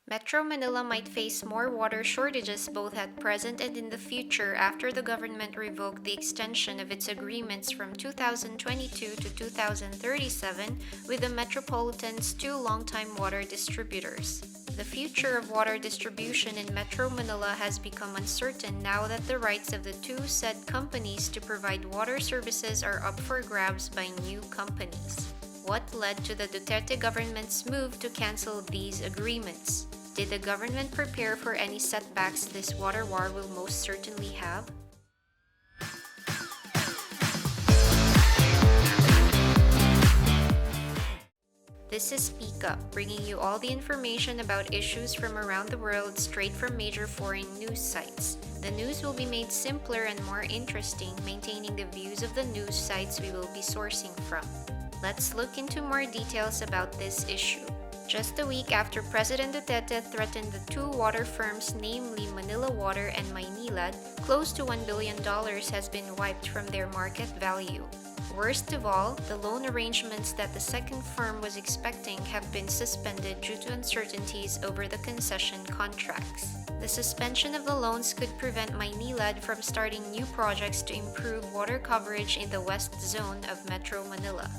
Metro Manila might face more water shortages both at present and in the future after the government revoked the extension of its agreements from 2022 to 2037 with the Metropolitan's two longtime water distributors. The future of water distribution in Metro Manila has become uncertain now that the rights of the two said companies to provide water services are up for grabs by new companies. What led to the Duterte government's move to cancel these agreements? Did the government prepare for any setbacks this water war will most certainly have? This is Speak Up, bringing you all the information about issues from around the world straight from major foreign news sites. The news will be made simpler and more interesting, maintaining the views of the news sites we will be sourcing from. Let's look into more details about this issue. Just a week after President Duterte threatened the two water firms, namely Manila Water and MAYNILAD, close to $1 billion has been wiped from their market value. Worst of all, the loan arrangements that the second firm was expecting have been suspended due to uncertainties over the concession contracts. The suspension of the loans could prevent MAYNILAD from starting new projects to improve water coverage in the west zone of Metro Manila.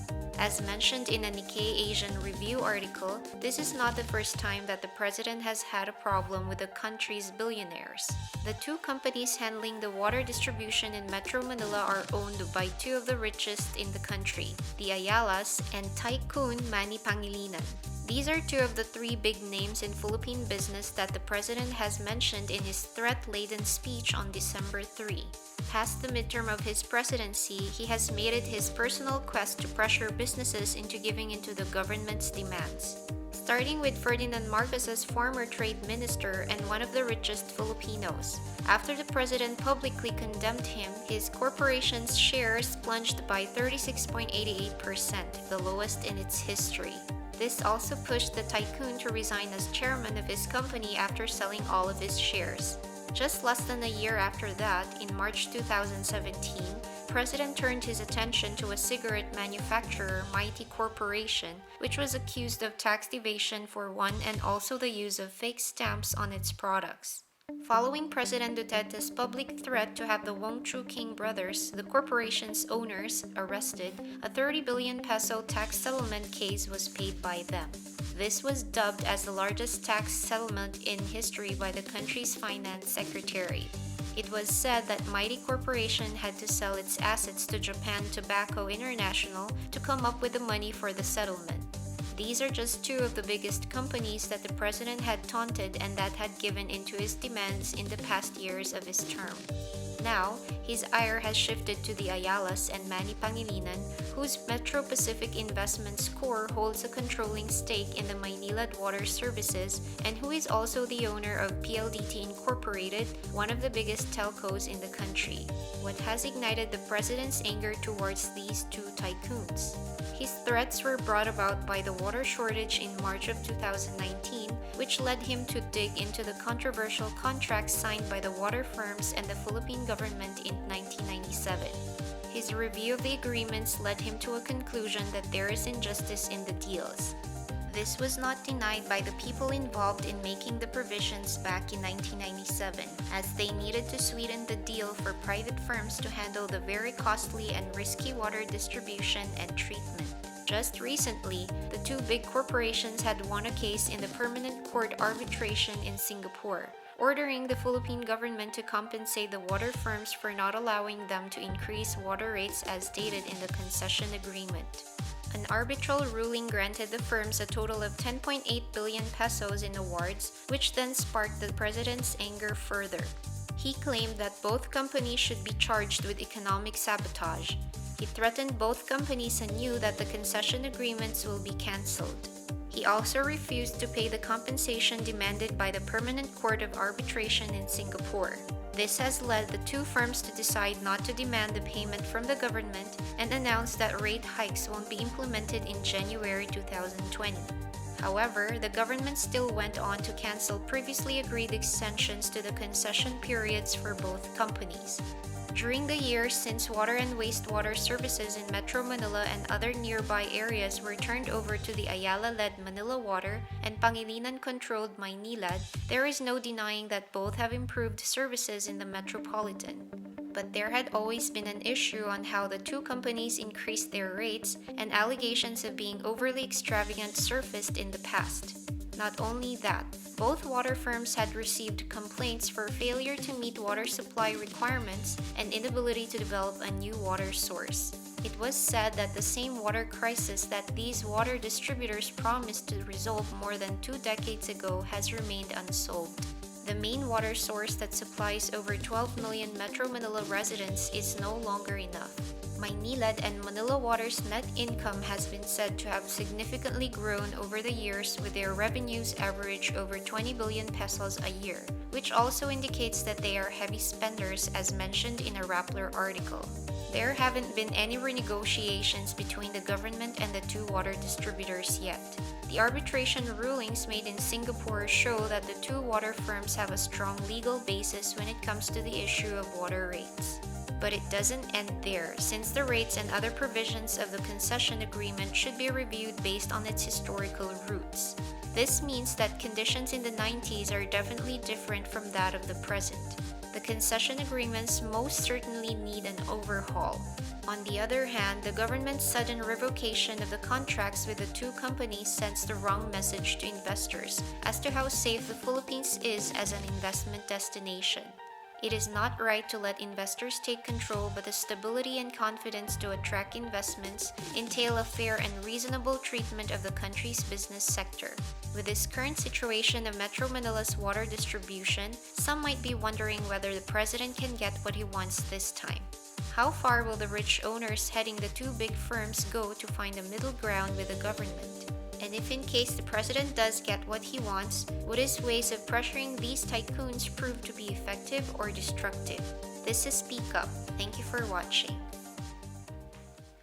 As mentioned in a Nikkei Asian Review article, this is not the first time that the president has had a problem with the country's billionaires. The two companies handling the water distribution in Metro Manila are owned by two of the richest in the country, the Ayalas and tycoon Manny Pangilinan. These are two of the three big names in Philippine business that the president has mentioned in his threat-laden speech on December 3. Past the midterm of his presidency, he has made it his personal quest to pressure businesses into giving into the government's demands. Starting with Ferdinand Marcos's former trade minister and one of the richest Filipinos. After the president publicly condemned him, his corporation's shares plunged by 36.88%, the lowest in its history. This also pushed the tycoon to resign as chairman of his company after selling all of his shares. Just less than a year after that, in March 2017, the president turned his attention to a cigarette manufacturer, Mighty Corporation, which was accused of tax evasion for one and also the use of fake stamps on its products. Following President Duterte's public threat to have the Wong Choo King brothers, the corporation's owners, arrested, a 30 billion peso tax settlement case was paid by them. This was dubbed as the largest tax settlement in history by the country's finance secretary. It was said that Mighty Corporation had to sell its assets to Japan Tobacco International to come up with the money for the settlement. These are just two of the biggest companies that the president had taunted and that had given into his demands in the past years of his term. Now, his ire has shifted to the Ayalas and Manny Pangilinan, whose Metro Pacific Investments Corp holds a controlling stake in the MAYNILAD Water Services and who is also the owner of PLDT Incorporated, one of the biggest telcos in the country. What has ignited the president's anger towards these two tycoons? His threats were brought about by the water shortage in March of 2019, which led him to dig into the controversial contracts signed by the water firms and the Philippine government in 1997. His review of the agreements led him to a conclusion that there is injustice in the deals. This was not denied by the people involved in making the provisions back in 1997, as they needed to sweeten the deal for private firms to handle the very costly and risky water distribution and treatment. Just recently, the two big corporations had won a case in the Permanent Court arbitration in Singapore, ordering the Philippine government to compensate the water firms for not allowing them to increase water rates as stated in the concession agreement. An arbitral ruling granted the firms a total of 10.8 billion pesos in awards, which then sparked the president's anger further. He claimed that both companies should be charged with economic sabotage. He threatened both companies anew that the concession agreements will be cancelled. He also refused to pay the compensation demanded by the Permanent Court of Arbitration in Singapore. This has led the two firms to decide not to demand the payment from the government and announce that rate hikes won't be implemented in January 2020. However, the government still went on to cancel previously agreed extensions to the concession periods for both companies. During the years since water and wastewater services in Metro Manila and other nearby areas were turned over to the Ayala-led Manila Water and Pangilinan-controlled MAYNILAD, there is no denying that both have improved services in the metropolitan. But there had always been an issue on how the two companies increased their rates, and allegations of being overly extravagant surfaced in the past. Not only that, both water firms had received complaints for failure to meet water supply requirements and inability to develop a new water source. It was said that the same water crisis that these water distributors promised to resolve more than 2 decades ago has remained unsolved. The main water source that supplies over 12 million Metro Manila residents is no longer enough. MAYNILAD and Manila Water's net income has been said to have significantly grown over the years, with their revenues average over 20 billion pesos a year, which also indicates that they are heavy spenders as mentioned in a Rappler article. There haven't been any renegotiations between the government and the two water distributors yet. The arbitration rulings made in Singapore show that the two water firms have a strong legal basis when it comes to the issue of water rates. But it doesn't end there, since the rates and other provisions of the concession agreement should be reviewed based on its historical roots. This means that conditions in the 90s are definitely different from that of the present. The concession agreements most certainly need an overhaul. On the other hand, the government's sudden revocation of the contracts with the two companies sends the wrong message to investors as to how safe the Philippines is as an investment destination. It is not right to let investors take control, but the stability and confidence to attract investments entail a fair and reasonable treatment of the country's business sector. With this current situation of Metro Manila's water distribution, some might be wondering whether the president can get what he wants this time. How far will the rich owners heading the two big firms go to find a middle ground with the government? And if in case the president does get what he wants, would his ways of pressuring these tycoons prove to be effective or destructive? This is Speak Up. Thank you for watching.